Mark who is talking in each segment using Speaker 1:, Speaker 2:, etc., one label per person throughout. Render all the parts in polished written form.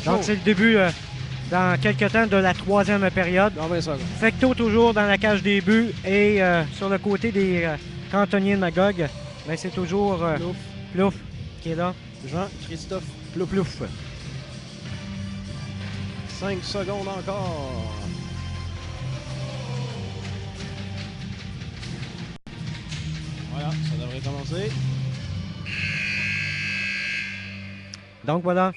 Speaker 1: Donc, c'est le début dans quelques temps de la troisième période.
Speaker 2: Dans 20 secondes.
Speaker 1: Fecteau toujours dans la cage des buts et sur le côté des cantonniers de Magog, ben, c'est toujours Plouf qui est là.
Speaker 2: Jean-Christophe
Speaker 1: Plouf Plouf.
Speaker 2: 5 secondes encore. Voilà, ça devrait commencer.
Speaker 1: Donc voilà,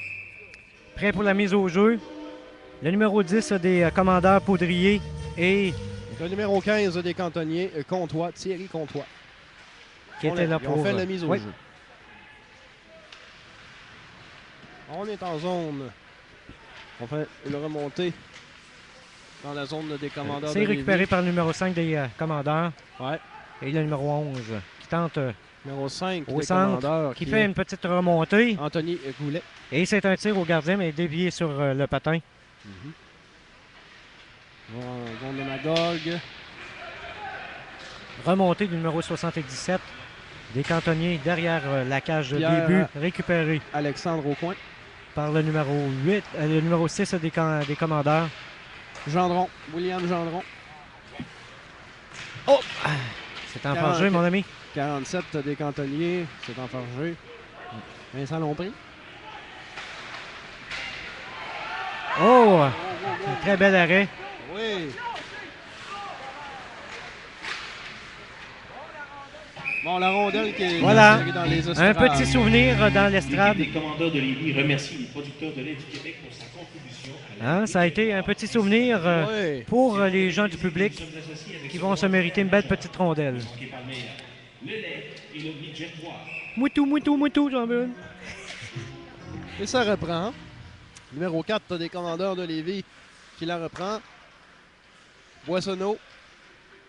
Speaker 1: prêt pour la mise au jeu. Le numéro 10 des commandeurs Poudrier et
Speaker 2: Le numéro 15 des cantonniers, Comtois, Thierry Comtois.
Speaker 1: qui était là pour...
Speaker 2: On fait la mise au
Speaker 1: oui.
Speaker 2: jeu. On est en zone. On fait une remontée dans la zone des commandeurs.
Speaker 1: C'est récupéré par le numéro 5 des commandeurs.
Speaker 2: Ouais.
Speaker 1: Et le numéro 11 qui tente
Speaker 2: Numéro 5
Speaker 1: au
Speaker 2: des
Speaker 1: centre,
Speaker 2: commandeurs.
Speaker 1: qui fait une petite remontée.
Speaker 2: Anthony Goulet.
Speaker 1: Et c'est un tir au gardien, mais dévié sur le patin.
Speaker 2: Zone de Magog.
Speaker 1: Remontée du numéro 77 des cantonniers derrière la cage
Speaker 2: Pierre
Speaker 1: début, récupéré
Speaker 2: Alexandre au coin.
Speaker 1: par le numéro 8, le numéro 6 des commandeurs.
Speaker 2: Gendron. William Gendron.
Speaker 1: Oh! C'est enfargé, mon ami.
Speaker 2: 47 des cantonniers. C'est enfargé. Vincent Lompré.
Speaker 1: Oh! Un très bel arrêt.
Speaker 2: Oui. Bon, la rondelle qui est
Speaker 1: Voilà.
Speaker 2: dans les
Speaker 1: Un
Speaker 2: estrades.
Speaker 1: petit souvenir dans l'estrade.
Speaker 3: L'équipe des commandeurs de Lévis remercie les producteurs de lait du Québec pour sa contribution à la...
Speaker 1: Hein, ça a été un petit souvenir
Speaker 2: Oui.
Speaker 1: pour les gens du public qui vont se mériter une belle petite rondelle.
Speaker 3: Le lait et le midget noir.
Speaker 1: Moutou, moutou, moutou, j'en veux une.
Speaker 2: Et ça reprend. Numéro 4 des commandeurs de Lévis qui la reprend. Boissonneau.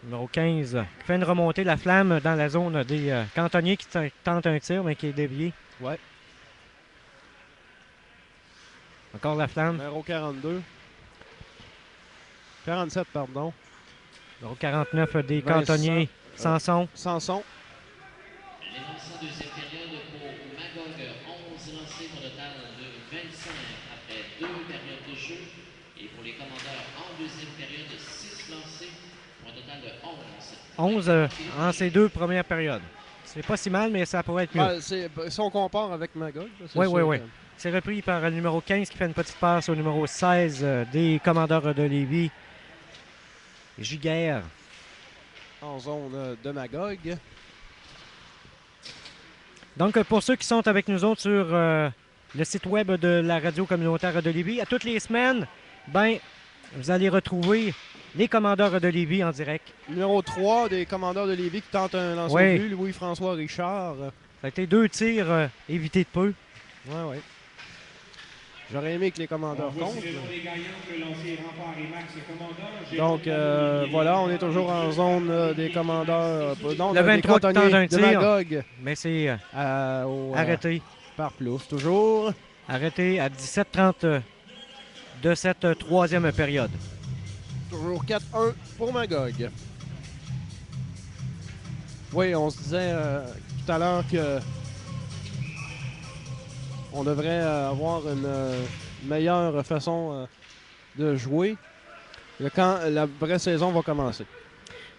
Speaker 1: Numéro 15 qui fait une remontée, la flamme dans la zone des cantonniers qui tente un tir, mais qui est dévié.
Speaker 2: Ouais.
Speaker 1: Encore la flamme.
Speaker 2: Numéro 42. 47, pardon.
Speaker 1: Numéro 49 des
Speaker 2: Vincent,
Speaker 1: cantonniers, Sanson.
Speaker 2: Sanson.
Speaker 4: Les lancers en deuxième période pour Magog, 11 lancés pour un total de 25 après 2 périodes de jeu. Et pour les commandeurs en deuxième période, 6 lancés pour un total de 11.
Speaker 1: 11 en ces deux premières périodes. C'est pas si mal, mais ça pourrait être mieux.
Speaker 2: Si on compare avec Magog.
Speaker 1: Oui, oui, oui. C'est repris par le numéro 15 qui fait une petite passe au numéro 16 des commandeurs de Lévis. Giguère.
Speaker 2: En zone de Magog.
Speaker 1: Donc, pour ceux qui sont avec nous autres sur le site web de la radio communautaire de Lévis, à toutes les semaines, ben, vous allez retrouver les commandeurs de Lévis en direct.
Speaker 2: Numéro 3 des commandeurs de Lévis qui tente un lancer
Speaker 1: Oui.
Speaker 2: au but, Louis-François Richard.
Speaker 1: Ça a été 2 tirs évités de peu.
Speaker 2: Oui, oui. J'aurais aimé que les commandeurs comptent. Donc, voilà, on est toujours en zone des commandeurs. Non,
Speaker 1: Le 23 qui tente un
Speaker 2: de
Speaker 1: tir.
Speaker 2: Magog.
Speaker 1: Mais c'est arrêté.
Speaker 2: Par Plouf, toujours.
Speaker 1: Arrêté à 17h30 de cette troisième période.
Speaker 2: Toujours 4-1 pour Magog. Oui, on se disait tout à l'heure que on devrait avoir une meilleure façon de jouer quand la vraie saison va commencer.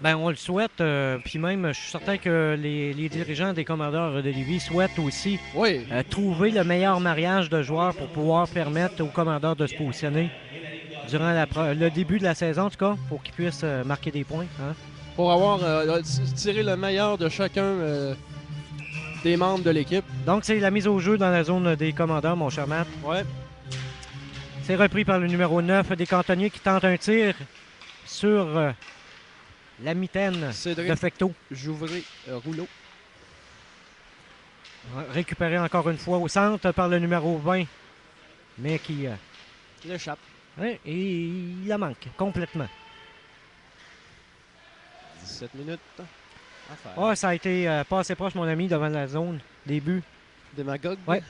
Speaker 1: Ben, on le souhaite, puis même, je suis certain que les dirigeants des commandeurs de Lévis souhaitent aussi
Speaker 2: Oui.
Speaker 1: trouver le meilleur mariage de joueurs pour pouvoir permettre aux commandeurs de se positionner durant le début de la saison, en tout cas, pour qu'ils puissent marquer des points. Hein?
Speaker 2: Pour avoir tiré le meilleur de chacun des membres de l'équipe.
Speaker 1: Donc, c'est la mise au jeu dans la zone des commandeurs, mon cher Matt.
Speaker 2: Ouais.
Speaker 1: C'est repris par le numéro 9 des cantonniers qui tente un tir sur la mitaine
Speaker 2: Cédric
Speaker 1: de Fecteau.
Speaker 2: Jouvray Rouleau.
Speaker 1: Récupéré encore une fois au centre par le numéro 20, mais qui...
Speaker 2: Il échappe.
Speaker 1: et il la manque complètement.
Speaker 2: 17 minutes à faire.
Speaker 1: Ah, ça a été pas assez proche, mon ami, devant la zone. Début.
Speaker 2: Démagogue?
Speaker 1: Ouais.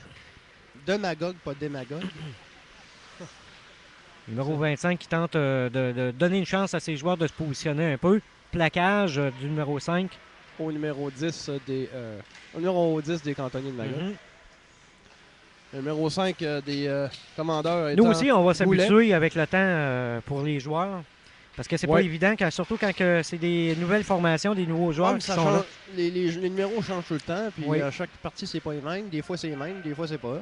Speaker 2: De Magog, pas démagogue.
Speaker 1: Numéro 25 qui tente de donner une chance à ses joueurs de se positionner un peu. Plaquage du numéro 5.
Speaker 2: Au numéro 10 des cantonniers de Magog. Le numéro 5 des commandeurs
Speaker 1: Nous
Speaker 2: étant
Speaker 1: aussi, on va
Speaker 2: Goulet.
Speaker 1: s'habituer avec le temps pour les joueurs. Parce que c'est pas
Speaker 2: Ouais.
Speaker 1: évident, surtout quand c'est des nouvelles formations, des nouveaux joueurs
Speaker 2: Ouais, mais
Speaker 1: qui
Speaker 2: ça
Speaker 1: sont là.
Speaker 2: change, les numéros changent tout le temps, puis
Speaker 1: Oui.
Speaker 2: à chaque partie, c'est pas les mêmes. Des fois, c'est les mêmes, des fois, c'est pas.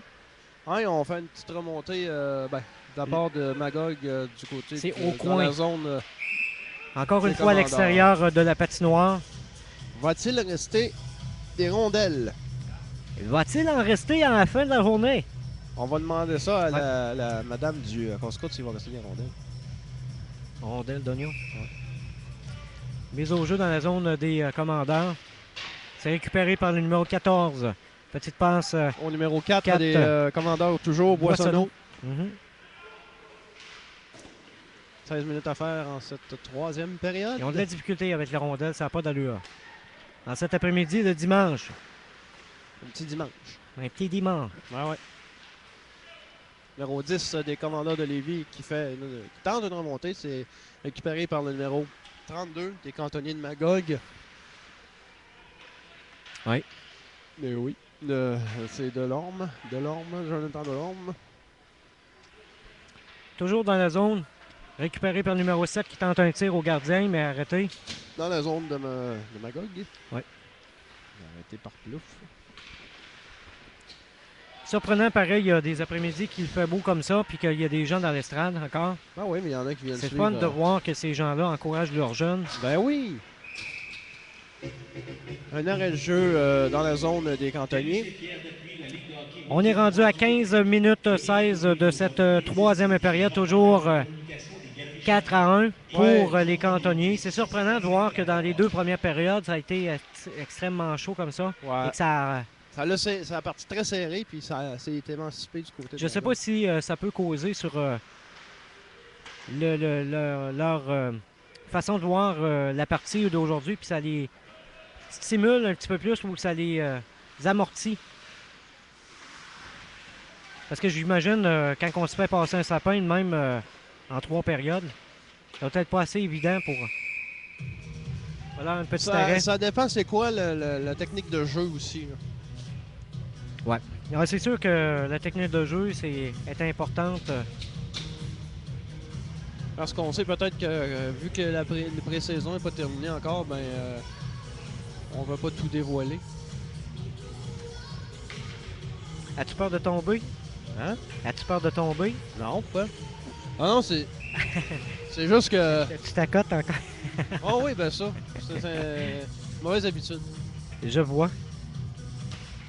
Speaker 2: Hein, on fait une petite remontée de la part de Magog du côté
Speaker 1: C'est
Speaker 2: de,
Speaker 1: au
Speaker 2: dans
Speaker 1: coin.
Speaker 2: la zone.
Speaker 1: Encore
Speaker 2: des
Speaker 1: une fois à
Speaker 2: commandeurs.
Speaker 1: l'extérieur de la patinoire.
Speaker 2: Va-t-il rester des rondelles?
Speaker 1: Va-t-il en rester à la fin de la journée?
Speaker 2: On va demander ça à
Speaker 1: Ouais.
Speaker 2: la madame du Conscout s'il va rester des rondelles.
Speaker 1: Rondelle d'oignon. Mise au jeu dans la zone des commandeurs. C'est récupéré par le numéro 14. Petite passe.
Speaker 2: Au numéro 4,
Speaker 1: 4,
Speaker 2: des commandeurs toujours, Boissonneau.
Speaker 1: Mhm.
Speaker 2: 16 minutes à faire en cette troisième période.
Speaker 1: Ils ont de la difficulté avec la rondelle, ça n'a pas d'allure. En cet après-midi de dimanche.
Speaker 2: Un petit dimanche.
Speaker 1: Un petit dimanche.
Speaker 2: Ouais. Numéro 10 des commandeurs de Lévis qui tente une remontée. C'est récupéré par le numéro 32 des cantonniers de Magog.
Speaker 1: Oui.
Speaker 2: Mais oui. C'est Delorme. Jonathan Delorme.
Speaker 1: Toujours dans la zone. Récupéré par le numéro 7 qui tente un tir au gardien, mais arrêté.
Speaker 2: Dans la zone de Magog.
Speaker 1: Oui.
Speaker 2: Arrêté par Plouf.
Speaker 1: Surprenant, pareil, il y a des après-midi qu'il fait beau comme ça, puis qu'il y a des gens dans l'estrade encore.
Speaker 2: Ah oui, mais il y en a qui viennent
Speaker 1: C'est
Speaker 2: suivre.
Speaker 1: fun de voir que ces gens-là encouragent leurs jeunes.
Speaker 2: Ben oui! Un arrêt de jeu dans la zone des cantonniers.
Speaker 1: On est rendu à 15 minutes 16 de cette troisième période, toujours 4 à 1 pour les cantonniers. C'est surprenant de voir que dans les deux premières périodes, ça a été extrêmement chaud comme ça.
Speaker 2: Ouais.
Speaker 1: Et que ça,
Speaker 2: Ça a parti très serré, puis ça s'est émancipé du côté de
Speaker 1: je ne sais pas si ça peut causer sur leur façon de voir la partie d'aujourd'hui, puis ça les stimule un petit peu plus ou ça les amortit. Parce que j'imagine, quand on se fait passer un sapin, même en 3 périodes, ça va être pas assez évident pour... Voilà, un petit arrêt.
Speaker 2: Ça dépend c'est quoi la technique de jeu aussi. Là.
Speaker 1: Ouais, c'est sûr que la technique de jeu est importante.
Speaker 2: Parce qu'on sait peut-être que vu que la pré-saison n'est pas terminée encore, ben on va pas tout dévoiler.
Speaker 1: As-tu peur de tomber?
Speaker 2: Hein?
Speaker 1: As-tu peur de tomber?
Speaker 2: Non, pourquoi? Ah non, c'est. C'est juste que.
Speaker 1: Tu t'accotes encore?
Speaker 2: Oh oui, ben ça. C'est une mauvaise habitude.
Speaker 1: Je vois.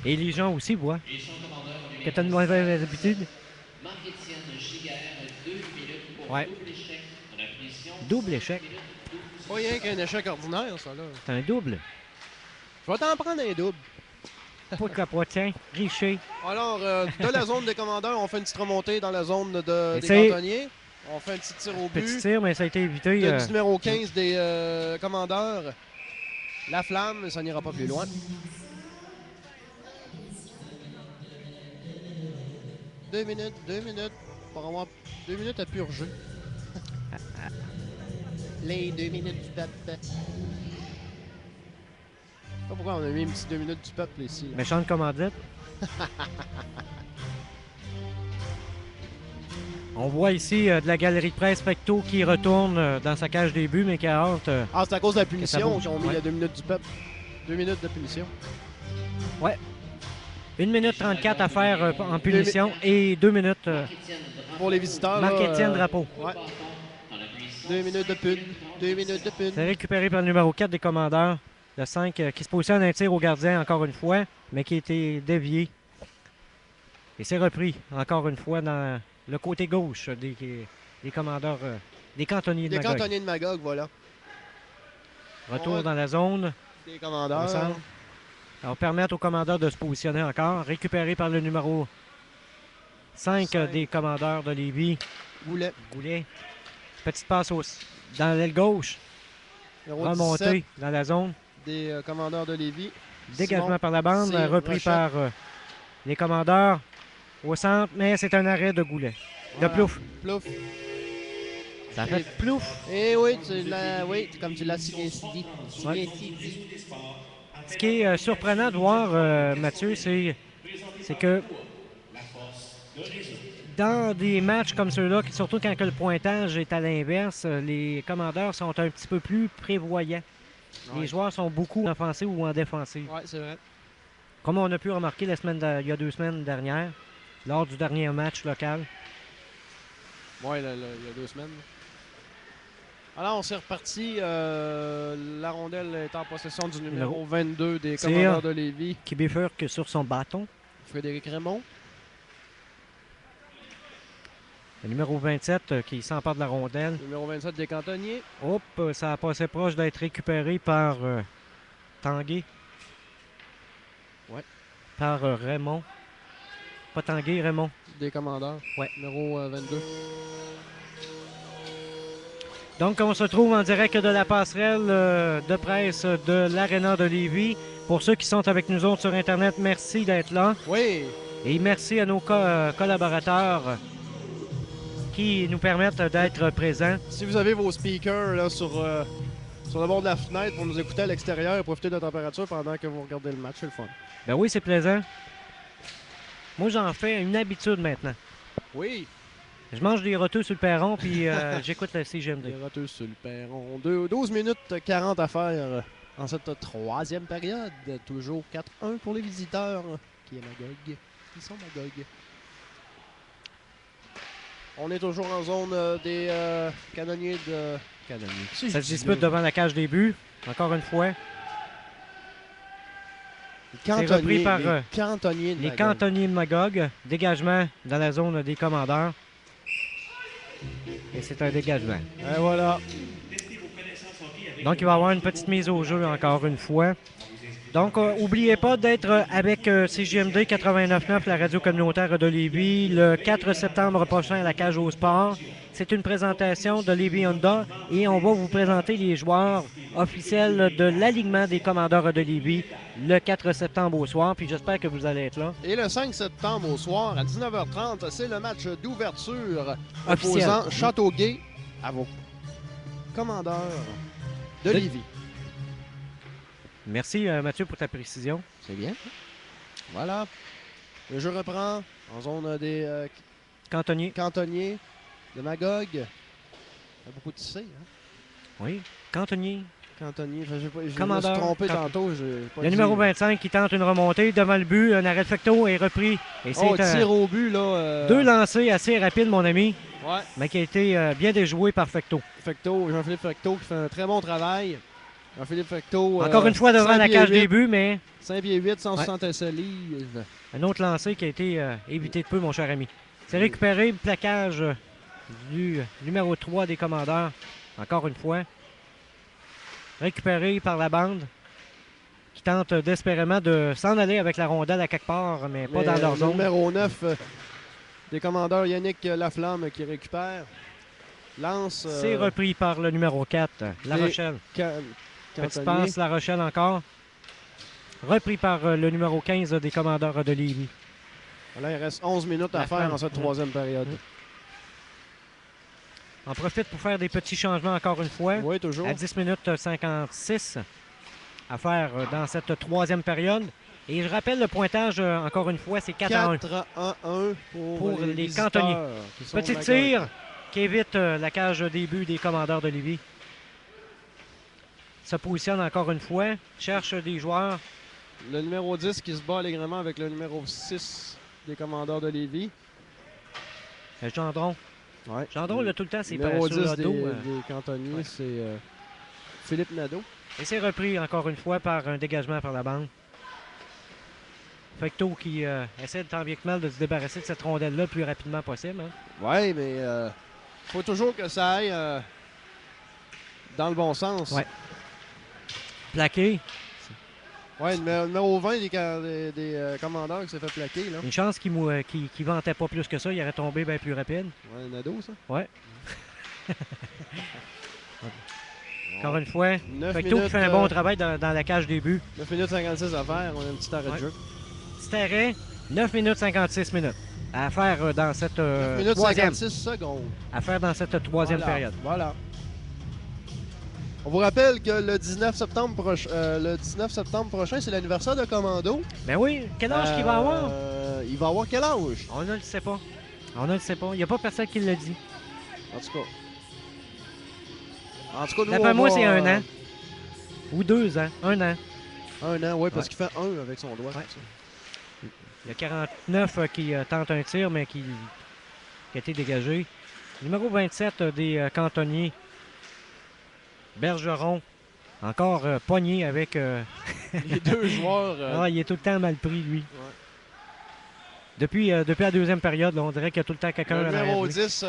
Speaker 1: Et les gens aussi voient
Speaker 4: Et son commandeur
Speaker 1: que tu as une mauvaise habitude.
Speaker 4: Marc-Étienne Giguère, 2 minutes pour
Speaker 1: Ouais.
Speaker 4: double échec dans la punition.
Speaker 1: Double échec.
Speaker 2: Pas rien qu'un échec ordinaire, ça là.
Speaker 1: C'est un double.
Speaker 2: Je vais t'en prendre un double.
Speaker 1: Pourquoi pas? Tiens, Richer.
Speaker 2: Alors, de la zone des commandeurs, on fait une petite remontée dans la zone des
Speaker 1: Essaye.
Speaker 2: cantonniers. On fait un petit tir au
Speaker 1: Petit
Speaker 2: but.
Speaker 1: tir, mais ça a été évité.
Speaker 2: Du numéro 15 des commandeurs. La flamme, ça n'ira pas plus loin. Deux minutes pour avoir 2 minutes à purger. Les 2 minutes du peuple. Je sais pas pourquoi on a mis une petite 2 minutes du peuple ici. Là.
Speaker 1: Méchante commandite. On voit ici de la galerie de presse Pecto qui retourne dans sa cage des buts, mais qui a hâte.
Speaker 2: Ah, c'est à cause de la
Speaker 1: ça
Speaker 2: punition
Speaker 1: bouge.
Speaker 2: qu'ils ont mis
Speaker 1: Ouais.
Speaker 2: la 2 minutes du peuple. 2 minutes de punition.
Speaker 1: 1 minute 34 à faire en punition et 2 minutes
Speaker 2: Pour les visiteurs.
Speaker 1: Marc-Étienne Drapeau.
Speaker 2: Ouais. 2 minutes de pune. 2 minutes de pune.
Speaker 1: C'est récupéré par le numéro 4 des commandeurs. Le 5 qui se positionne un tir au gardien encore une fois, mais qui a été dévié. Et c'est repris encore une fois dans le côté gauche des commandeurs, des cantonniers de
Speaker 2: Des
Speaker 1: Magog.
Speaker 2: cantonniers de Magog, voilà.
Speaker 1: Retour
Speaker 2: Ouais.
Speaker 1: dans la zone.
Speaker 2: Des
Speaker 1: Au
Speaker 2: commandeurs.
Speaker 1: centre. Ça va permettre aux commandeurs de se positionner encore. Récupéré par le numéro 5 des commandeurs de Lévis.
Speaker 2: Goulet.
Speaker 1: Goulet. Petite passe dans l'aile gauche.
Speaker 2: Numéro
Speaker 1: Remontée
Speaker 2: 17
Speaker 1: dans la zone.
Speaker 2: des commandeurs de Lévis.
Speaker 1: Dégagement
Speaker 2: Simon,
Speaker 1: par la bande.
Speaker 2: c'est
Speaker 1: Repris
Speaker 2: Rochette.
Speaker 1: par les commandeurs au centre. Mais c'est un arrêt de Goulet. De
Speaker 2: Voilà.
Speaker 1: Plouf.
Speaker 2: Plouf.
Speaker 1: Ça fait Plouf.
Speaker 2: Eh oui, oui, comme tu l'as si bien dit. Si
Speaker 1: Ouais.
Speaker 2: bien dit.
Speaker 1: Ce qui est surprenant de voir, Mathieu, c'est que Dans des matchs comme ceux-là, surtout quand que le pointage est à l'inverse, les commandeurs sont un petit peu plus prévoyants. Les joueurs sont beaucoup en offensive ou en défensive.
Speaker 2: Oui, c'est vrai.
Speaker 1: Comme on a pu remarquer il y a 2 semaines dernières, lors du dernier match local.
Speaker 2: Oui, il y a 2 semaines. Alors, on s'est reparti. La rondelle est en possession du numéro 22 des commandeurs de Lévis.
Speaker 1: Qui bifurque sur son bâton.
Speaker 2: Frédéric Raymond.
Speaker 1: Le numéro 27 qui s'empare de la rondelle.
Speaker 2: Le numéro 27 des cantonniers.
Speaker 1: Hop, ça a passé proche d'être récupéré par Tanguay.
Speaker 2: Ouais.
Speaker 1: Par Raymond. Pas Tanguay, Raymond.
Speaker 2: Des commandeurs.
Speaker 1: Ouais.
Speaker 2: Numéro 22.
Speaker 1: Donc, on se trouve en direct de la passerelle de presse de l'Arena de Lévis. Pour ceux qui sont avec nous autres sur Internet, merci d'être là.
Speaker 2: Oui.
Speaker 1: Et merci à nos collaborateurs qui nous permettent d'être présents.
Speaker 2: Si vous avez vos speakers là, sur le bord de la fenêtre pour nous écouter à l'extérieur et profiter de la température pendant que vous regardez le match, c'est le fun.
Speaker 1: Ben oui, c'est plaisant. Moi, j'en fais une habitude maintenant.
Speaker 2: Oui.
Speaker 1: Je mange des roteux sur le perron puis j'écoute le CGMD.
Speaker 2: Des roteux sur le perron. 12 minutes 40 à faire en cette troisième période. Toujours 4-1 pour les visiteurs. Qui est Magog. Ils sont Magog. On est toujours en zone des canonniers de... Canonniers.
Speaker 1: Ça se dispute devant la cage des buts. Encore une fois. C'est repris par
Speaker 2: les cantonniers de
Speaker 1: les
Speaker 2: Magog.
Speaker 1: cantonniers de Magog. Dégagement dans la zone des commandeurs. Et c'est un dégagement.
Speaker 2: Et voilà.
Speaker 1: Donc, il va y avoir une petite mise au jeu encore une fois. Donc, n'oubliez pas d'être avec CJMD 89.9, la radio communautaire de Lévis, le 4 septembre prochain à la Cage au Sport. C'est une présentation de Lévis Honda et on va vous présenter les joueurs officiels de l'alignement des commandeurs de Lévis le 4 septembre au soir. Puis j'espère que vous allez être là.
Speaker 2: Et le 5 septembre au soir à 19h30, c'est le match d'ouverture
Speaker 1: Officiel.
Speaker 2: opposant Châteauguay à vos commandeurs de Lévis.
Speaker 1: Merci Mathieu pour ta précision.
Speaker 2: C'est bien. Voilà. Le jeu reprend en zone des
Speaker 1: Cantonnier.
Speaker 2: cantonniers de Magog. Il y a beaucoup de C. Hein?
Speaker 1: Oui, cantonnier.
Speaker 2: Cantonnier. Je me suis
Speaker 1: Commandeur.
Speaker 2: trompé tantôt. j'ai pas
Speaker 1: Le
Speaker 2: dit-
Speaker 1: numéro 25 qui tente une remontée devant le but. Un arrêt de Fecto est repris. Et c'est
Speaker 2: Oh, tir au but, là.
Speaker 1: 2 lancers assez rapides, mon ami,
Speaker 2: Ouais.
Speaker 1: mais qui a été bien déjoué par Fecto.
Speaker 2: Fecto, Jean-Philippe Fecto qui fait un très bon travail. Jean-Philippe Fecto.
Speaker 1: Encore une fois devant
Speaker 2: 5
Speaker 1: la
Speaker 2: pieds
Speaker 1: cage
Speaker 2: 8,
Speaker 1: des buts, mais
Speaker 2: 5 pieds 8, 167 livres.
Speaker 1: un autre lancé qui a été évité de peu, mon cher ami. C'est récupéré, le plaquage du numéro 3 des commandeurs. Encore une fois. Récupéré par la bande qui tente désespérément de s'en aller avec la rondelle à quelque part, mais pas dans leur
Speaker 2: Le
Speaker 1: zone.
Speaker 2: numéro 9 des commandeurs, Yannick Laflamme qui récupère. Lance.
Speaker 1: C'est repris par le numéro 4, La
Speaker 2: et-
Speaker 1: Rochelle. Petite
Speaker 2: Cantonnier.
Speaker 1: passe, La Rochelle encore. Repris par le numéro 15 des commandeurs de Lévis.
Speaker 2: Là, il reste 11 minutes à
Speaker 1: La
Speaker 2: faire
Speaker 1: femme.
Speaker 2: dans cette troisième période.
Speaker 1: On profite pour faire des petits changements encore une fois.
Speaker 2: Oui, toujours.
Speaker 1: À 10 minutes 56 à faire dans cette troisième période. Et je rappelle le pointage, encore une fois, c'est 4-1.
Speaker 2: 4-1 pour les
Speaker 1: les
Speaker 2: visiteurs
Speaker 1: cantonniers.
Speaker 2: qui sont
Speaker 1: Petit
Speaker 2: Magog.
Speaker 1: tir qui évite la cage des buts des commandeurs de Lévis. Se positionne encore une fois, cherche des joueurs.
Speaker 2: Le numéro 10 qui se bat allègrement avec le numéro 6 des commandeurs de Lévis.
Speaker 1: Gendron.
Speaker 2: Ouais.
Speaker 1: Gendron, là, tout le temps, c'est
Speaker 2: Le numéro
Speaker 1: sur
Speaker 2: 10
Speaker 1: le
Speaker 2: des,
Speaker 1: dos.
Speaker 2: des cantonniers,
Speaker 1: ouais.
Speaker 2: c'est Philippe Nadeau.
Speaker 1: Et c'est repris encore une fois par un dégagement par la bande. Fecto qui essaie de tant bien que mal de se débarrasser de cette rondelle-là le plus rapidement possible. Hein.
Speaker 2: Oui, mais faut toujours que ça aille dans le bon sens.
Speaker 1: Ouais. Plaqué.
Speaker 2: Ouais, le numéro 20 des commandeurs qui s'est fait plaquer. Là.
Speaker 1: Une chance qu'il ventait pas plus que ça. Il aurait tombé bien plus rapide.
Speaker 2: Ouais, Nadeau, ça.
Speaker 1: Ouais. Encore une fois,
Speaker 2: 9
Speaker 1: Fecto qui
Speaker 2: minutes,
Speaker 1: fait un bon travail dans la cage des buts.
Speaker 2: 9 minutes 56 à faire. On a un petit arrêt
Speaker 1: Ouais.
Speaker 2: de jeu.
Speaker 1: Petit arrêt, 9 minutes 56 minutes à faire dans cette
Speaker 2: 9 minutes
Speaker 1: troisième,
Speaker 2: 56 secondes.
Speaker 1: à faire dans cette troisième
Speaker 2: Voilà,
Speaker 1: période.
Speaker 2: Voilà. On vous rappelle que le 19 septembre prochain, c'est l'anniversaire de Commando.
Speaker 1: Ben oui, quel âge qu'il va avoir?
Speaker 2: il va avoir quel âge?
Speaker 1: On ne le sait pas. On ne le sait pas. Il n'y a pas personne qui l'a dit.
Speaker 2: En tout cas. Nous,
Speaker 1: D'après moi, c'est 1 an. Ou 2 ans. 1 an.
Speaker 2: 1 an, oui, parce qu'il fait 1 avec son doigt.
Speaker 1: Ouais. Il y a 49 qui tente un tir, mais qui a été dégagé. Numéro 27 des cantonniers. Bergeron. Encore pogné avec...
Speaker 2: Les deux joueurs...
Speaker 1: il est tout le temps mal pris, lui.
Speaker 2: Ouais.
Speaker 1: Depuis la deuxième période, là, on dirait qu'il y a tout le temps quelqu'un à
Speaker 2: Le
Speaker 1: l'arrière
Speaker 2: numéro
Speaker 1: de lui.
Speaker 2: 10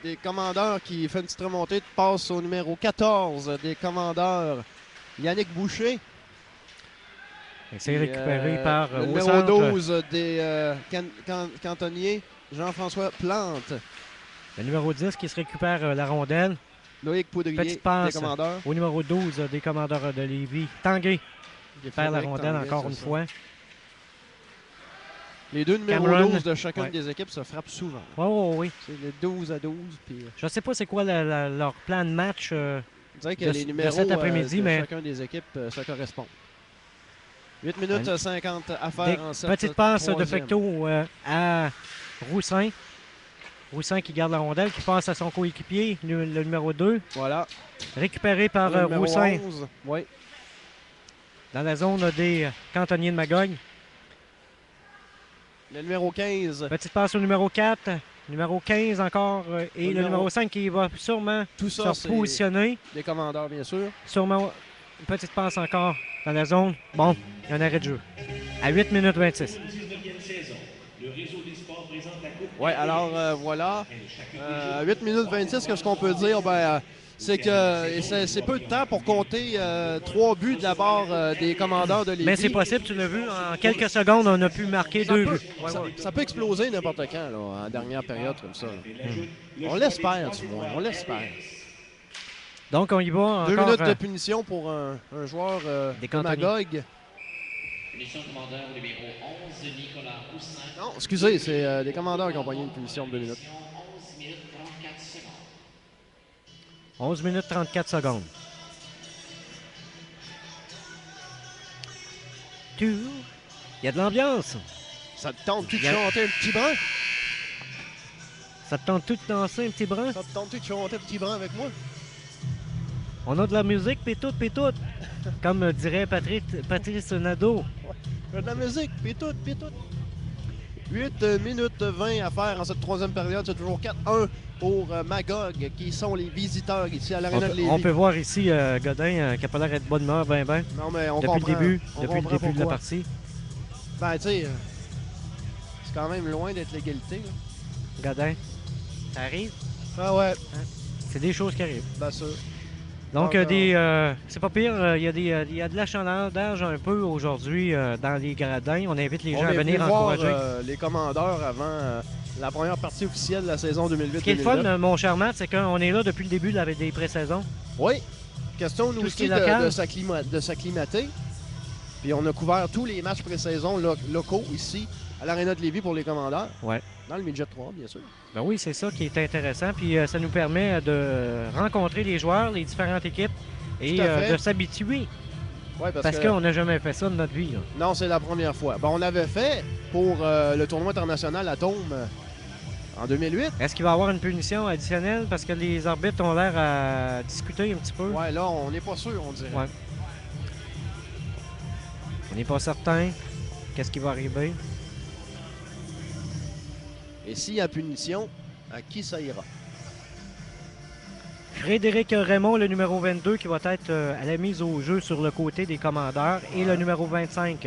Speaker 2: des commandeurs qui fait une petite remontée passe au numéro 14 des commandeurs, Yannick Boucher.
Speaker 1: C'est récupéré par
Speaker 2: le
Speaker 1: au
Speaker 2: numéro
Speaker 1: centre.
Speaker 2: 12 des cantonniers, Jean-François Plante.
Speaker 1: Le numéro 10 qui se récupère la rondelle.
Speaker 2: Loïc Poudrier
Speaker 1: Petite passe
Speaker 2: des commandeurs.
Speaker 1: au numéro 12 des commandeurs de Lévis. Tanguay qui perd la rondelle
Speaker 2: Tanguay,
Speaker 1: encore
Speaker 2: c'est
Speaker 1: une
Speaker 2: ça.
Speaker 1: fois.
Speaker 2: Les deux numéros
Speaker 1: Cameron.
Speaker 2: 12 de chacune
Speaker 1: Ouais.
Speaker 2: des équipes se frappent souvent.
Speaker 1: Oui.
Speaker 2: C'est les 12 à 12. Puis,
Speaker 1: Je ne sais pas c'est quoi leur plan de match.
Speaker 2: on dirait que
Speaker 1: De-
Speaker 2: les
Speaker 1: de
Speaker 2: numéros
Speaker 1: cet après-midi,
Speaker 2: de
Speaker 1: mais-
Speaker 2: chacun des équipes se correspondent. 8 minutes 50 à faire
Speaker 1: Des
Speaker 2: en cette
Speaker 1: petites passes de
Speaker 2: troisième.
Speaker 1: facto à Roussin. Roussin qui garde la rondelle, qui passe à son coéquipier, le numéro 2.
Speaker 2: Voilà.
Speaker 1: Récupéré par
Speaker 2: Le numéro
Speaker 1: Roussin
Speaker 2: 11. Oui.
Speaker 1: dans la zone des cantonniers de Magog.
Speaker 2: Le numéro 15.
Speaker 1: Petite passe au numéro 4. Numéro 15 encore. Et le numéro 5 qui va sûrement
Speaker 2: Tout ça,
Speaker 1: se
Speaker 2: c'est
Speaker 1: positionner.
Speaker 2: des commandeurs, bien sûr.
Speaker 1: Sûrement une petite passe encore dans la zone. Bon, il y a un arrêt de jeu. À 8 minutes 26.
Speaker 3: 19e saison, le réseau des sports présente la Coupe.
Speaker 2: Oui, alors voilà. 8 minutes 26, qu'est-ce qu'on peut dire? C'est que c'est peu de temps pour compter 3 buts de la part des commandeurs de Lévis.
Speaker 1: Mais c'est possible, tu l'as vu. En quelques secondes, on a pu marquer 2 buts.
Speaker 2: Ça peut exploser n'importe quand, là, en dernière période comme ça. On l'espère, du moins. On l'espère.
Speaker 1: Donc, on y va encore.
Speaker 2: 2 minutes de punition pour un joueur
Speaker 1: Des
Speaker 2: de
Speaker 1: cantonniers.
Speaker 2: Magog.
Speaker 4: Punition commandeur numéro 11, Nicolas Poussin.
Speaker 2: Non, excusez, c'est des commandeurs qui ont pogné une punition de 2 minutes.
Speaker 4: 11 minutes 34 secondes.
Speaker 1: 11 minutes 34 secondes. Il y a de l'ambiance.
Speaker 2: Ça te tente-tu de chanter un petit brin?
Speaker 1: Ça te tente tout de danser un petit brin?
Speaker 2: Ça te tente-tu de chanter un petit brin avec moi?
Speaker 1: On a de la musique, pis tout, pis tout. Comme dirait Patrice Nadeau.
Speaker 2: De la musique, pis tout, pis tout. 8 minutes 20 à faire en cette troisième période. C'est toujours 4-1 pour Magog, qui sont les visiteurs ici à l'Arena de Lévis.
Speaker 1: On peut voir ici Godin qui a pas l'air d'être de bonne humeur, ben.
Speaker 2: Non, mais on
Speaker 1: Depuis
Speaker 2: comprend.
Speaker 1: le début,
Speaker 2: On
Speaker 1: depuis le
Speaker 2: comprend
Speaker 1: début de la
Speaker 2: pourquoi.
Speaker 1: partie.
Speaker 2: Ben, tu sais, c'est quand même loin d'être l'égalité. là.
Speaker 1: Godin, ça arrive.
Speaker 2: Ah ouais,
Speaker 1: C'est des choses qui arrivent.
Speaker 2: bien sûr.
Speaker 1: Donc,
Speaker 2: Donc,
Speaker 1: c'est pas pire. Il y a de l'achalandage un peu aujourd'hui dans les gradins. On invite les gens
Speaker 2: On
Speaker 1: à
Speaker 2: est
Speaker 1: venir
Speaker 2: venu voir
Speaker 1: encourager.
Speaker 2: les commandeurs avant la première partie officielle de la saison 2008-2009.
Speaker 1: Ce qui est le fun, mon cher Matt, c'est qu'on est là depuis le début des pré-saisons.
Speaker 2: Oui. Question nous
Speaker 1: Tout ce qui
Speaker 2: aussi
Speaker 1: est local.
Speaker 2: de s'acclimater. Puis on a couvert tous les matchs pré-saison locaux ici à l'Arena de Lévis pour les commandeurs.
Speaker 1: Ouais.
Speaker 2: Dans le midget 3, bien sûr.
Speaker 1: Ben oui, c'est ça qui est intéressant. Puis ça nous permet de rencontrer les joueurs, les différentes équipes et
Speaker 2: Tout à fait.
Speaker 1: de s'habituer.
Speaker 2: Ouais,
Speaker 1: Parce qu'on n'a jamais fait ça de notre vie. Là.
Speaker 2: Non, c'est la première fois. Bon, on avait fait pour le tournoi international Atome en 2008.
Speaker 1: Est-ce qu'il va y avoir une punition additionnelle? Parce que les arbitres ont l'air à discuter un petit peu.
Speaker 2: Ouais, là, on n'est pas sûr, on dirait.
Speaker 1: Ouais. On n'est pas certain. Qu'est-ce qui va arriver?
Speaker 2: Et s'il y a punition, à qui ça ira?
Speaker 1: Frédéric Raymond, le numéro 22, qui va être à la mise au jeu sur le côté des commandeurs. Et le numéro 25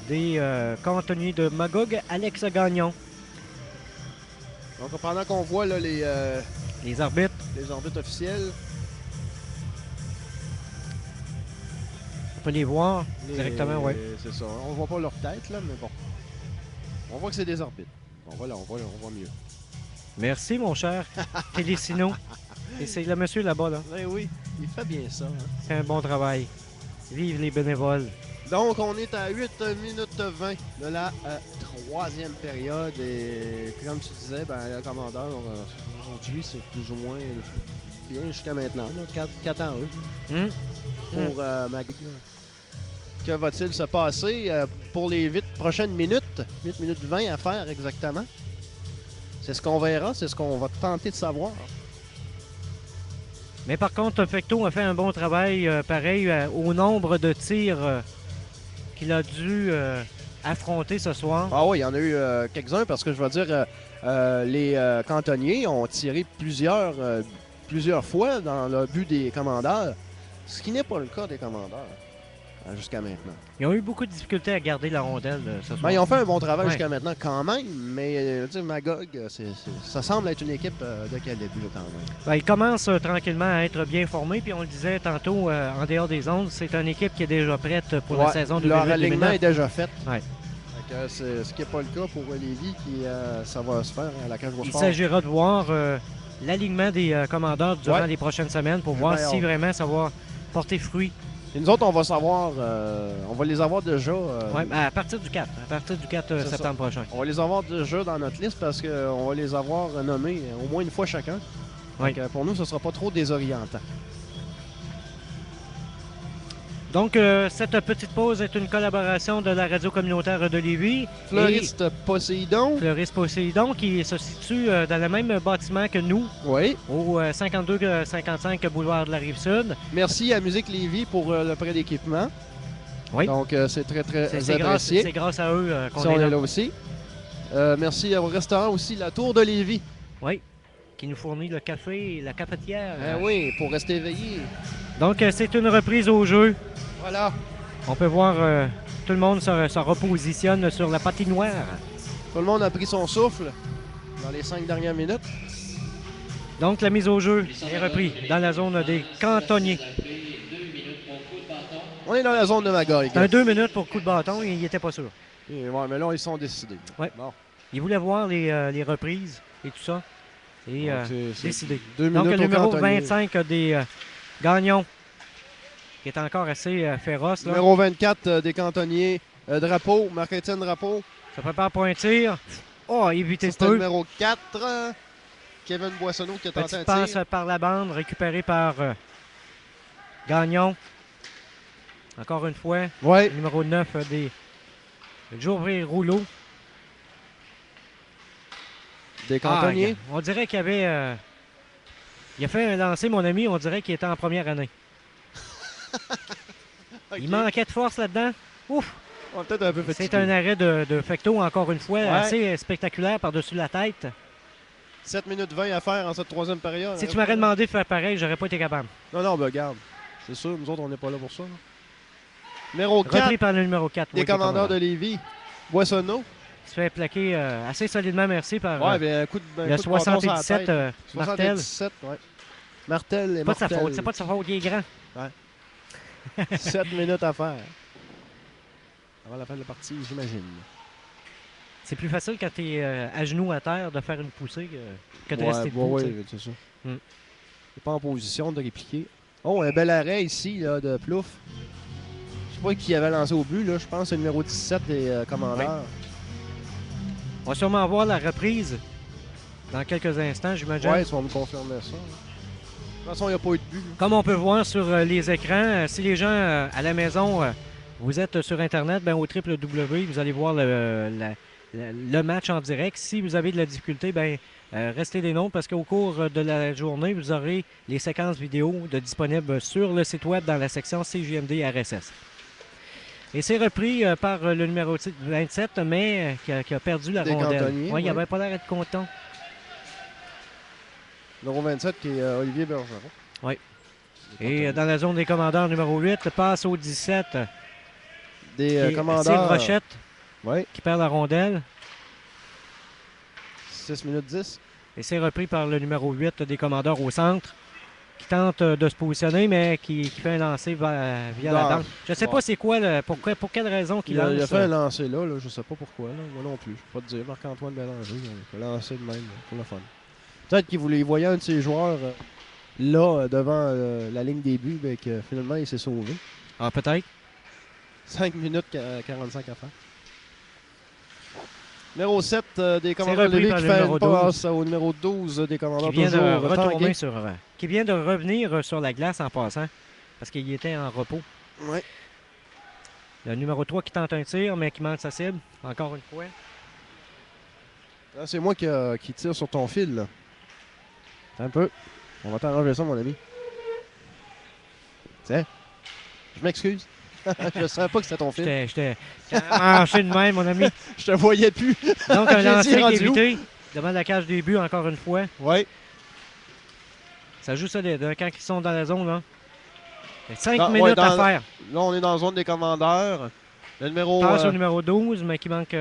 Speaker 1: des cantonniers de Magog, Alex Gagnon.
Speaker 2: Donc, pendant qu'on voit là,
Speaker 1: Les arbitres.
Speaker 2: les arbitres officiels,
Speaker 1: On peut les voir directement, oui.
Speaker 2: C'est ça. On voit pas leur tête, là, mais bon. On voit que c'est des arbitres. Bon, voilà, on voit mieux.
Speaker 1: Merci, mon cher Félicino. Et c'est le monsieur là-bas, là.
Speaker 2: Oui, oui, il fait bien ça. Hein.
Speaker 1: C'est un bon travail. Vive les bénévoles.
Speaker 2: Donc, on est à 8 minutes 20 de la troisième période. Et comme tu disais, ben, le commandeur, aujourd'hui, c'est plus ou moins bien jusqu'à maintenant. 4 ans, eux, pour Magog. Que va-t-il se passer pour les 8 prochaines minutes? 8 minutes 20 à faire exactement. C'est ce qu'on verra, c'est ce qu'on va tenter de savoir.
Speaker 1: Mais par contre, Fecteau a fait un bon travail, pareil, au nombre de tirs qu'il a dû affronter ce soir.
Speaker 2: Ah oui, il y en a eu quelques-uns parce que je vais dire, les cantonniers ont tiré plusieurs fois dans le but des commandeurs, ce qui n'est pas le cas des commandeurs jusqu'à maintenant.
Speaker 1: Ils ont eu beaucoup de difficultés à garder la rondelle ce soir.
Speaker 2: Ben, ils ont fait un bon travail
Speaker 1: Ouais.
Speaker 2: jusqu'à maintenant quand même, mais Magog, ça semble être une équipe de calibre quand même.
Speaker 1: Ben, ils commencent tranquillement à être bien formés, puis on le disait tantôt en dehors des ondes, c'est une équipe qui est déjà prête pour la saison 2008-2009.
Speaker 2: Leur alignement est déjà fait.
Speaker 1: Ouais.
Speaker 2: C'est ce qui n'est pas le cas pour Lévis, qui ça va se faire à la cage
Speaker 1: Il
Speaker 2: sport.
Speaker 1: s'agira de voir l'alignement des commandeurs durant
Speaker 2: Ouais.
Speaker 1: les prochaines semaines pour voir
Speaker 2: Ben,
Speaker 1: si vraiment ça va porter fruit.
Speaker 2: Et nous autres, on va savoir, on va les avoir déjà.
Speaker 1: Ouais, à partir du 4,
Speaker 2: C'est
Speaker 1: septembre prochain.
Speaker 2: On va les avoir déjà dans notre liste parce qu'on va les avoir nommés au moins une fois chacun.
Speaker 1: Oui.
Speaker 2: Donc, pour nous, ce ne sera pas trop désorientant.
Speaker 1: Donc, cette petite pause est une collaboration de la radio communautaire de Lévis
Speaker 2: Fleuriste Poséidon.
Speaker 1: et Fleuriste Poséidon qui se situe dans le même bâtiment que nous,
Speaker 2: Oui.
Speaker 1: au 52-55 boulevard de la Rive-Sud.
Speaker 2: Merci à Musique Lévis pour le prêt d'équipement.
Speaker 1: Oui.
Speaker 2: Donc, c'est très, très
Speaker 1: C'est
Speaker 2: apprécié.
Speaker 1: grâce à eux qu'on
Speaker 2: Si
Speaker 1: est
Speaker 2: on
Speaker 1: là.
Speaker 2: est là aussi. Merci au restaurant aussi, la Tour de Lévis.
Speaker 1: Oui, qui nous fournit le café et la cafetière.
Speaker 2: Oui, pour rester éveillé.
Speaker 1: Donc, c'est une reprise au jeu.
Speaker 2: Voilà.
Speaker 1: On peut voir tout le monde se repositionne sur la patinoire.
Speaker 2: Tout le monde a pris son souffle dans les 5 dernières minutes.
Speaker 1: Donc, la mise au jeu est reprise dans la zone des cantonniers.
Speaker 2: On est dans la zone de Magog.
Speaker 1: C'est un 2 minutes pour coup de bâton et il n'était pas sûr.
Speaker 2: Et ouais, mais là, ils sont décidés.
Speaker 1: Ouais.
Speaker 2: Bon.
Speaker 1: Il voulait voir les reprises et tout ça. Et
Speaker 2: Donc, c'est
Speaker 1: décidé.
Speaker 2: 2
Speaker 1: Donc,
Speaker 2: minutes
Speaker 1: le
Speaker 2: au
Speaker 1: numéro
Speaker 2: cantonnier.
Speaker 1: 25 des Gagnons, qui est encore assez féroce. Là.
Speaker 2: Numéro 24 des cantonniers. Drapeau, Marc-Étienne Drapeau.
Speaker 1: Se prépare pour un tir. Oh, évité
Speaker 2: C'était le
Speaker 1: peu.
Speaker 2: numéro 4. Kevin Boissonneau qui a tenté
Speaker 1: Petite
Speaker 2: un
Speaker 1: passe
Speaker 2: tir.
Speaker 1: par la bande, récupérée par Gagnon. Encore une fois,
Speaker 2: Oui.
Speaker 1: numéro 9 des Geoffrey Rouleau.
Speaker 2: Des cantonniers.
Speaker 1: On dirait qu'il y avait... il a fait un lancer, mon ami, on dirait qu'il était en première année.
Speaker 2: Ok.
Speaker 1: Il manquait de force là-dedans. Ouf!
Speaker 2: On est peut-être un peu fatigué.
Speaker 1: C'est un arrêt de Fecteau, encore une fois,
Speaker 2: Ouais.
Speaker 1: assez spectaculaire par-dessus la tête.
Speaker 2: 7 minutes 20 à faire en cette troisième période.
Speaker 1: Si tu m'aurais demandé de faire pareil, j'aurais pas été capable.
Speaker 2: Non, ben garde. C'est sûr, nous autres, on n'est pas là pour ça. Là. Numéro 4
Speaker 1: Repris par le numéro 4.
Speaker 2: des commandeurs de Lévis. Boissonneau.
Speaker 1: Il se fait plaquer assez solidement, merci, par
Speaker 2: Ouais, bien un coup de
Speaker 1: le
Speaker 2: coup de bâton sur la
Speaker 1: 77
Speaker 2: tête.
Speaker 1: Martel.
Speaker 2: 77, ouais. Martel et
Speaker 1: Pas de sa
Speaker 2: Martel.
Speaker 1: faute, c'est pas de sa faute, il est grand.
Speaker 2: 7 minutes à faire. Avant la fin de la partie, j'imagine.
Speaker 1: C'est plus facile quand tu es à genoux à terre de faire une poussée que de rester debout. tu sais.
Speaker 2: c'est ça.
Speaker 1: Mm.
Speaker 2: Il n'est pas en position de répliquer. Oh, un bel arrêt ici là, de Plouf. Je sais pas qui avait lancé au but, là. Je pense que c'est le numéro 17 des commandeurs.
Speaker 1: On va sûrement voir la reprise dans quelques instants, j'imagine.
Speaker 2: Ouais, ils vont me confirmer ça. De toute façon, il n'y a pas eu de but. là.
Speaker 1: Comme on peut voir sur les écrans, si les gens à la maison, vous êtes sur Internet, ben, au www, vous allez voir le match en direct. Si vous avez de la difficulté, ben, restez des noms parce qu'au cours de la journée, vous aurez les séquences vidéo disponibles sur le site web dans la section CJMD RSS. Et c'est repris par le numéro 27, mais qui a perdu la
Speaker 2: Des
Speaker 1: rondelle.
Speaker 2: cantonniers,
Speaker 1: Ouais, il
Speaker 2: ouais.
Speaker 1: n'avait pas l'air d'être content.
Speaker 2: Numéro 27 qui est Olivier Bergeron.
Speaker 1: Oui. Et dans la zone des commandeurs, numéro 8, passe au 17.
Speaker 2: Des
Speaker 1: Steve
Speaker 2: commandeurs.
Speaker 1: Rochette
Speaker 2: Oui,
Speaker 1: qui perd la rondelle.
Speaker 2: 6 minutes 10.
Speaker 1: Et c'est repris par le numéro 8 des commandeurs au centre, qui tente de se positionner, mais qui fait un lancer via la
Speaker 2: Non.
Speaker 1: dent. Je ne sais pas c'est quoi, pour quelle raison qu'il
Speaker 2: Il a
Speaker 1: lance.
Speaker 2: fait un lancer là, je sais pas pourquoi. Là. Moi non plus, je peux pas te dire. Marc-Antoine Bélanger, il a lancé de même pour le fun. Peut-être qu'il voyait un de ses joueurs là, devant la ligne des buts, mais que finalement il s'est sauvé.
Speaker 1: Ah, peut-être.
Speaker 2: 5 minutes 45 à faire. Numéro 7 des commandeurs de
Speaker 1: repris
Speaker 2: Lévis
Speaker 1: par
Speaker 2: qui
Speaker 1: le
Speaker 2: fait
Speaker 1: numéro
Speaker 2: une passe au numéro 12 des commandeurs
Speaker 1: Qui vient de
Speaker 2: toujours
Speaker 1: retourner
Speaker 2: Tanguay.
Speaker 1: sur... qui vient de revenir sur la glace en passant, parce qu'il était en repos.
Speaker 2: Ouais.
Speaker 1: Le numéro 3 qui tente un tir, mais qui manque sa cible. Encore une fois.
Speaker 2: Là, c'est moi qui tire sur ton fil, là. Attends un peu. On va t'arranger ça, mon ami. Tiens. Je m'excuse. Je ne savais pas que c'était ton fil.
Speaker 1: J'étais marché de même, mon ami.
Speaker 2: Je te voyais plus.
Speaker 1: Donc, un
Speaker 2: J'ai
Speaker 1: lancer
Speaker 2: dit,
Speaker 1: qui est
Speaker 2: rendu où?
Speaker 1: évité devant la cage des buts, encore une fois.
Speaker 2: Oui.
Speaker 1: Ça joue solide, hein, quand ils sont dans la zone, là. 5
Speaker 2: Ouais,
Speaker 1: minutes à faire.
Speaker 2: Là, on est dans la zone des commandeurs. Le numéro
Speaker 1: Passe au numéro 12, mais qui manque...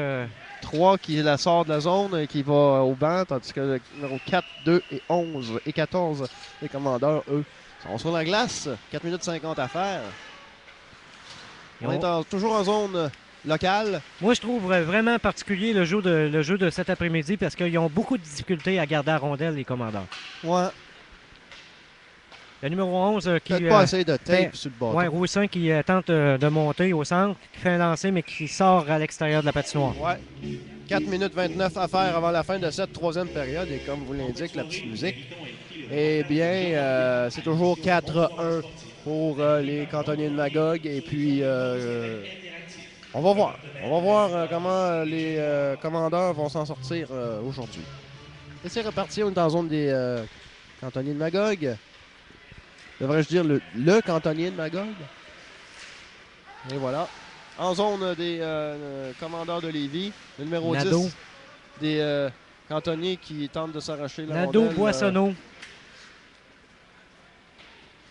Speaker 2: 3 qui la sort de la zone et qui va au banc, tandis que le numéro 4, 2 et 11 et 14, les commandeurs, eux, sont sur la glace. 4 minutes 50 à faire. On est toujours en zone locale.
Speaker 1: Moi, je trouve vraiment particulier le jeu de cet après-midi parce qu'ils ont beaucoup de difficultés à garder la rondelle, les commandeurs.
Speaker 2: Ouais.
Speaker 1: Le numéro 11 qui...
Speaker 2: Peut-être pas assez de tape sur le bâton.
Speaker 1: Ouais, Roussin qui tente de monter au centre, qui fait un lancer, mais qui sort à l'extérieur de la patinoire.
Speaker 2: Ouais. 4 minutes 29 à faire avant la fin de cette troisième période. Et comme vous l'indique la petite musique, eh bien, c'est toujours 4-1 pour les cantonniers de Magog. Et puis, on va voir. On va voir comment les commandeurs vont s'en sortir aujourd'hui. Et c'est reparti. On est en zone des cantonniers de Magog. Devrais-je dire le cantonnier de Magog? Et voilà. En zone des commandeurs de Lévis, le numéro
Speaker 1: Nadeau.
Speaker 2: 10 des cantonniers qui tentent de s'arracher la
Speaker 1: Nadeau,
Speaker 2: rondelle.
Speaker 1: Boissonneau.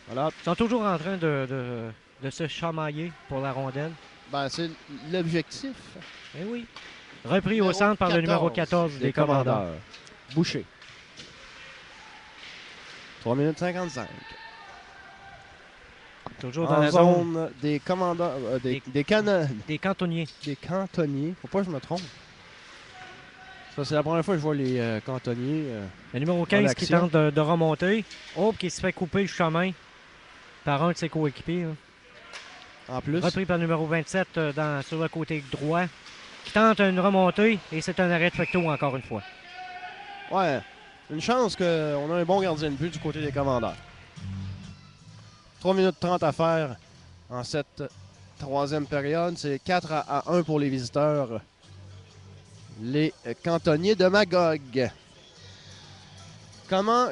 Speaker 2: Voilà.
Speaker 1: Ils sont toujours en train de se chamailler pour la rondelle.
Speaker 2: Ben, c'est l'objectif.
Speaker 1: Eh oui. Repris au centre par le numéro 14 des commandeurs.
Speaker 2: Boucher. 3 minutes 55.
Speaker 1: Toujours dans
Speaker 2: En
Speaker 1: la zone
Speaker 2: zone des commandeurs, des
Speaker 1: cantonniers.
Speaker 2: des cantonniers. Faut pas que je me trompe. Ça, c'est la première fois que je vois les cantonniers.
Speaker 1: Le numéro 15 qui
Speaker 2: l'action.
Speaker 1: tente de remonter. Oh, qui se fait couper le chemin par un de ses coéquipiers. Hein.
Speaker 2: En plus.
Speaker 1: Repris par le numéro 27 sur le côté droit. Qui tente une remontée et c'est un arrêt de facto encore une fois.
Speaker 2: Ouais. Une chance qu'on a un bon gardien de but du côté des commandeurs. 3 minutes 30 à faire en cette troisième période. C'est 4-1 pour les visiteurs. Les cantonniers de Magog. Comment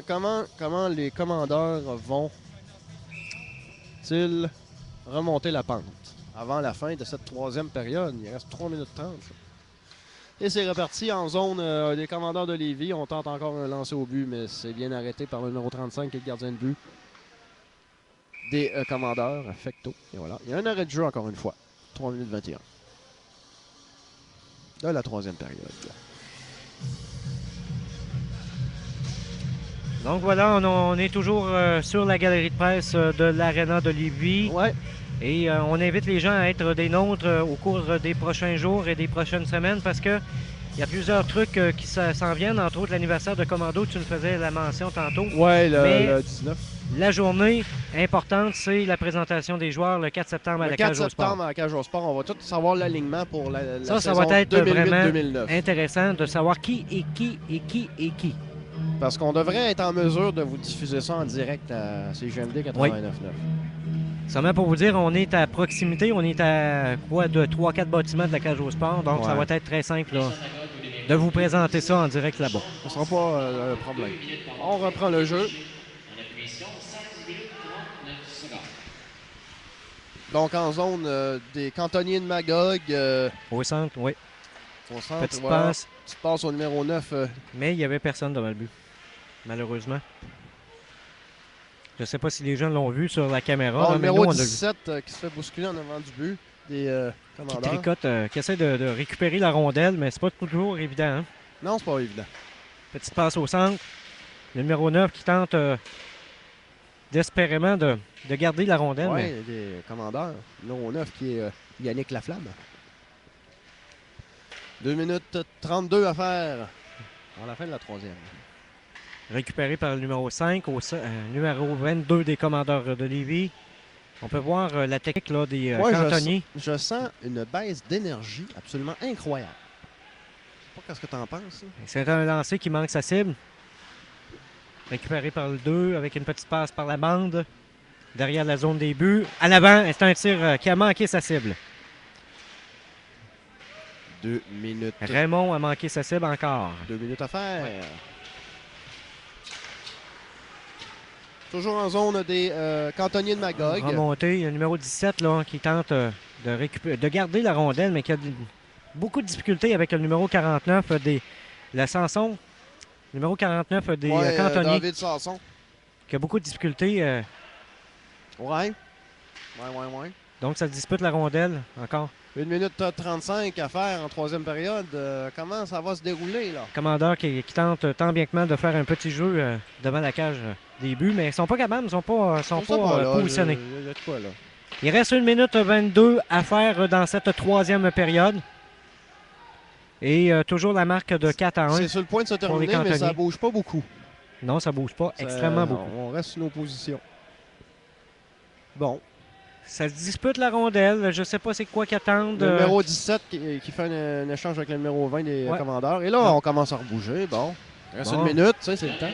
Speaker 2: les commandeurs vont-ils remonter la pente avant la fin de cette troisième période? Il reste 3 minutes 30. Et c'est reparti en zone des commandeurs de Lévis. On tente encore un lancer au but, mais c'est bien arrêté par le numéro 35 qui est le gardien de but des commandeurs, Fecto. Et voilà. Il y a un arrêt de jeu encore une fois. 3 minutes 21. De la troisième période.
Speaker 1: Donc voilà, on est toujours sur la galerie de presse de l'Arena de Lévis.
Speaker 2: Ouais.
Speaker 1: Et on invite les gens à être des nôtres au cours des prochains jours et des prochaines semaines parce que il y a plusieurs trucs qui s'en viennent, entre autres l'anniversaire de Commando, tu nous faisais la mention tantôt.
Speaker 2: Ouais,
Speaker 1: Mais
Speaker 2: le 19.
Speaker 1: la journée importante, c'est la présentation des joueurs le 4 septembre à
Speaker 2: Le
Speaker 1: la
Speaker 2: 4
Speaker 1: Cage au Sport.
Speaker 2: septembre à la Cage au Sport, on va tout savoir l'alignement pour la
Speaker 1: Ça
Speaker 2: saison
Speaker 1: va être vraiment
Speaker 2: 2008-2009.
Speaker 1: intéressant de savoir qui est qui et qui est qui.
Speaker 2: Parce qu'on devrait être en mesure de vous diffuser ça en direct à CGMD 89.9.
Speaker 1: Seulement pour vous dire, on est à proximité, on est à quoi de 3-4 bâtiments de la Cage au Sport, donc ça va être très simple là, de vous présenter ça en direct là-bas.
Speaker 2: Ce ne sera pas un problème. On reprend le jeu. Donc en zone des cantonniers de Magog.
Speaker 1: Au centre, oui.
Speaker 2: Au centre,
Speaker 1: Petite
Speaker 2: voilà.
Speaker 1: passe.
Speaker 2: Petite passe au numéro 9.
Speaker 1: Mais il n'y avait personne devant le but, malheureusement. Je ne sais pas si les gens l'ont vu sur la caméra.
Speaker 2: Bon,
Speaker 1: là,
Speaker 2: le
Speaker 1: mais
Speaker 2: numéro
Speaker 1: nous, on a vu.
Speaker 2: 17 qui se fait bousculer en avant du but des
Speaker 1: Qui
Speaker 2: commandeurs.
Speaker 1: tricote, qui essaie de récupérer la rondelle, mais c'est pas toujours évident. Hein?
Speaker 2: Non, c'est pas évident.
Speaker 1: Petite passe au centre. Le numéro 9 qui tente désespérément de garder la rondelle.
Speaker 2: Oui,
Speaker 1: Mais
Speaker 2: des commandeurs. Numéro 9 qui est Yannick Laflamme. 2 minutes 32 à faire à la fin de la troisième.
Speaker 1: récupéré par le numéro 5, numéro 22 des commandeurs de Lévis. On peut voir la technique là, des cantonniers.
Speaker 2: Je sens une baisse d'énergie absolument incroyable. Je sais pas qu'est-ce que tu en penses.
Speaker 1: C'est un lancer qui manque sa cible. Récupéré par le 2 avec une petite passe par la bande. Derrière la zone des buts. À l'avant, c'est un tir qui a manqué sa cible.
Speaker 2: 2 minutes.
Speaker 1: Raymond a manqué sa cible encore.
Speaker 2: 2 minutes à faire. Toujours en zone des cantonniers de Magog.
Speaker 1: Remonté, il y a le numéro 17 là, qui tente de garder la rondelle, mais qui a beaucoup de difficultés avec le numéro 49 la Sanson. Numéro 49 des cantonniers.
Speaker 2: David Sanson.
Speaker 1: Qui a beaucoup de difficultés.
Speaker 2: Ouais.
Speaker 1: Donc, ça dispute la rondelle encore.
Speaker 2: 1 minute 35 à faire en troisième période. Comment ça va se dérouler, là?
Speaker 1: Commandeur qui tente tant bien que mal de faire un petit jeu devant la cage des buts, mais ils sont pas capables, ils sont pas positionnés.
Speaker 2: Il y a de quoi, là?
Speaker 1: Il reste 1 minute 22 à faire dans cette troisième période. Et toujours la marque de 4-1.
Speaker 2: C'est sur le point de se terminer, mais ça bouge pas beaucoup.
Speaker 1: Non, ça bouge pas extrêmement beaucoup.
Speaker 2: On reste sur nos positions. Bon.
Speaker 1: Ça se dispute la rondelle. Je sais pas c'est quoi qu'ils attendent.
Speaker 2: Le numéro 17 qui fait un échange avec le numéro 20 des commandeurs. Et là, on commence à rebouger. Bon. Il reste 1 minute, tu sais, c'est le temps.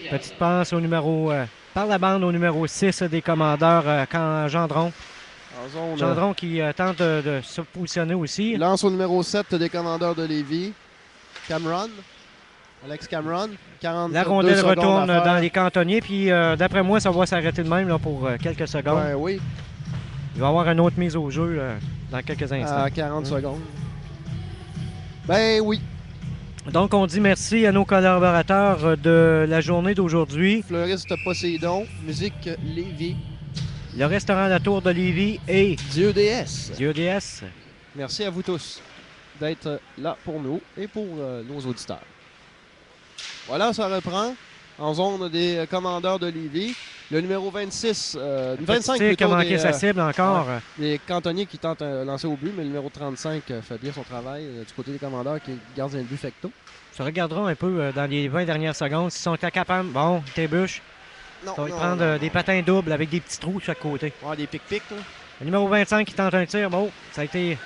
Speaker 1: Petite passe au numéro... par la bande au numéro 6 des commandeurs, Gendron. Gendron qui tente de se positionner aussi.
Speaker 2: Lance au numéro 7 des commandeurs de Lévis. Cameron. Alex Cameron.
Speaker 1: La rondelle retourne dans les cantonniers. Puis d'après moi, ça va s'arrêter de même là, pour quelques secondes.
Speaker 2: Ouais, oui.
Speaker 1: Il va y avoir une autre mise au jeu dans quelques instants.
Speaker 2: À 40 secondes. Ben oui.
Speaker 1: Donc, on dit merci à nos collaborateurs de la journée d'aujourd'hui.
Speaker 2: Fleuriste Poséidon, Musique Lévis.
Speaker 1: Le restaurant La Tour de Lévis et
Speaker 2: Dieu DS.
Speaker 1: Dieu DS.
Speaker 2: Merci à vous tous d'être là pour nous et pour nos auditeurs. Voilà, ça reprend en zone des commandeurs de Lévis. Le numéro 26, 25 plutôt,
Speaker 1: qui a manqué sa cible encore.
Speaker 2: Les cantonniers qui tentent un lancer au but, mais le numéro 35 fait bien son travail du côté des commandeurs qui gardent un but facto.
Speaker 1: Se regarderons un peu dans les 20 dernières secondes s'ils sont capables. Bon, Tébuche.
Speaker 2: Non,
Speaker 1: ça va prendre des patins doubles avec des petits trous de chaque côté.
Speaker 2: Ouais, des pic-pics.
Speaker 1: Le numéro 25 qui tente un tir. Bon, ça a été...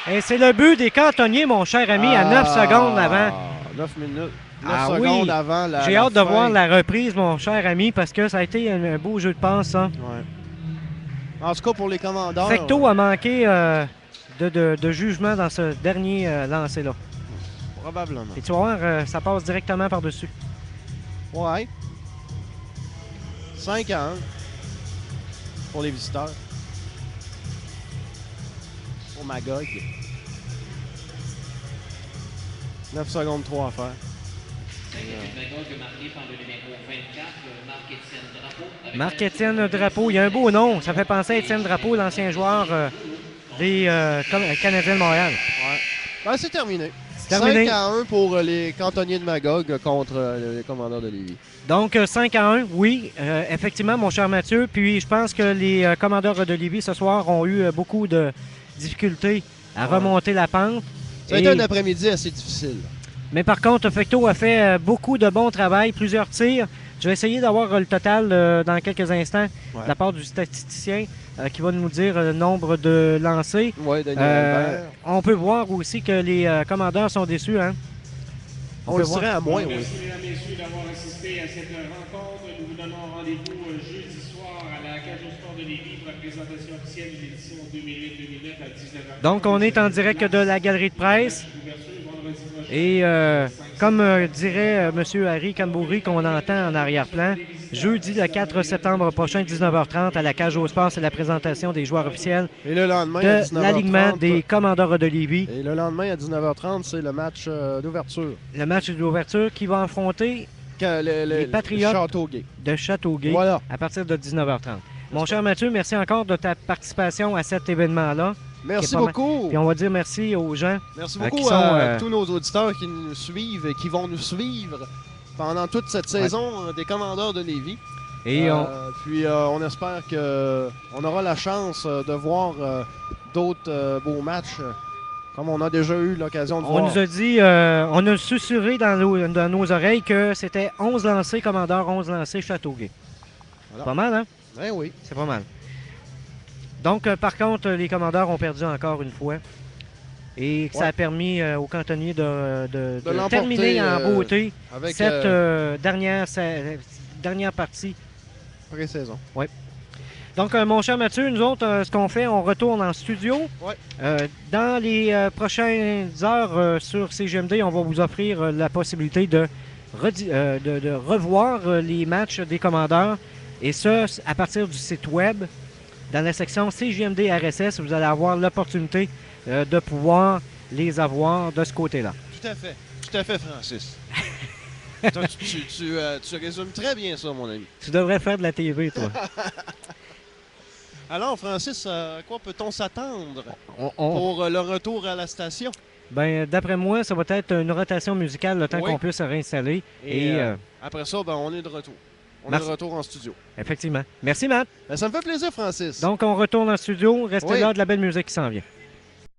Speaker 1: Et c'est le but des cantonniers, mon cher ami, à 9 secondes avant.
Speaker 2: 9 minutes. 9 secondes avant la
Speaker 1: J'ai hâte de
Speaker 2: fin.
Speaker 1: voir la reprise, mon cher ami, parce que ça a été un beau jeu de passe, ça.
Speaker 2: Ouais. En tout cas, pour les commandeurs...
Speaker 1: Fecto a manqué de jugement dans ce dernier lancer-là.
Speaker 2: Probablement.
Speaker 1: Et tu vas voir, ça passe directement par-dessus.
Speaker 2: Ouais. 5-1 pour les visiteurs. Pour Magog. 9 secondes 3 à faire.
Speaker 4: Magog marqué par le numéro 24, Marc-Étienne Drapeau.
Speaker 1: Marc-Étienne Drapeau, il y a un beau nom. Ça fait penser à Étienne Drapeau, l'ancien joueur des Canadiens de Montréal.
Speaker 2: Ouais. Ben, c'est terminé.
Speaker 1: C'est terminé.
Speaker 2: 5-1 pour les cantonniers de Magog contre les commandeurs de Lévis.
Speaker 1: Donc 5-1, oui, effectivement, mon cher Mathieu. Puis je pense que les commandeurs de Lévis ce soir ont eu beaucoup de difficultés à remonter la pente.
Speaker 2: Ça a été un après-midi assez difficile.
Speaker 1: Mais par contre, Fecto a fait beaucoup de bon travail, plusieurs tirs. Je vais essayer d'avoir le total dans quelques instants de la part du statisticien qui va nous dire le nombre de lancers.
Speaker 2: Oui, Daniel
Speaker 1: on peut voir aussi que les commandeurs sont déçus. Hein?
Speaker 2: On le dirait à moins, oui.
Speaker 3: Merci, mesdames et messieurs, d'avoir assisté à cette rencontre. Nous vous donnons rendez-vous jeudi soir à la Cage au Sport de Lévis pour la présentation officielle de l'édition 2008-2009 à 19h.
Speaker 1: Donc, on est en direct de la galerie de presse. Et comme dirait M. Harry Cambouri qu'on entend en arrière-plan, jeudi le 4 septembre prochain, 19h30, à la Cage au Sport, c'est la présentation des joueurs officiels
Speaker 2: et le lendemain,
Speaker 1: de l'alignement des commandeurs de Lévis.
Speaker 2: Et le lendemain, à 19h30, c'est le match d'ouverture.
Speaker 1: Le match d'ouverture qui va affronter les Patriotes de Châteauguay à partir de 19h30. Mon cher Mathieu, merci encore de ta participation à cet événement-là.
Speaker 2: Merci beaucoup.
Speaker 1: Puis on va dire merci aux gens.
Speaker 2: Merci beaucoup à tous nos auditeurs qui nous suivent et qui vont nous suivre pendant toute cette saison des commandeurs de Lévis. Et puis on espère qu'on aura la chance de voir d'autres beaux matchs comme on a déjà eu l'occasion de voir.
Speaker 1: On nous a dit, on a susurré dans nos oreilles que c'était 11 lancés commandeurs, 11 lancés Châteauguay. Voilà. Pas mal, hein?
Speaker 2: Ben oui.
Speaker 1: C'est pas mal. Donc, par contre, les commandeurs ont perdu encore une fois. Et ça a permis aux cantonniers de terminer en beauté avec cette dernière partie.
Speaker 2: Pré-saison.
Speaker 1: Oui. Donc, mon cher Mathieu, nous autres, ce qu'on fait, on retourne en studio.
Speaker 2: Ouais.
Speaker 1: Dans les prochaines heures sur CGMD, on va vous offrir la possibilité de revoir les matchs des commandeurs. Et ça, à partir du site web, dans la section CGMD RSS, vous allez avoir l'opportunité de pouvoir les avoir de ce côté-là.
Speaker 2: Tout à fait, Francis. Tu résumes très bien ça, mon ami.
Speaker 1: Tu devrais faire de la TV, toi.
Speaker 2: Alors, Francis, à quoi peut-on s'attendre
Speaker 1: On-
Speaker 2: pour le retour à la station?
Speaker 1: Ben, d'après moi, ça va être une rotation musicale le temps
Speaker 2: Oui.
Speaker 1: qu'on puisse se réinstaller.
Speaker 2: Et
Speaker 1: Et
Speaker 2: après ça, ben, on est de retour. On est
Speaker 1: Merci.
Speaker 2: de retour en studio.
Speaker 1: effectivement. Merci, Matt.
Speaker 2: Ben, ça me fait plaisir, Francis.
Speaker 1: Donc, on retourne en studio. Restez
Speaker 2: Oui.
Speaker 1: là, de la belle musique qui s'en vient.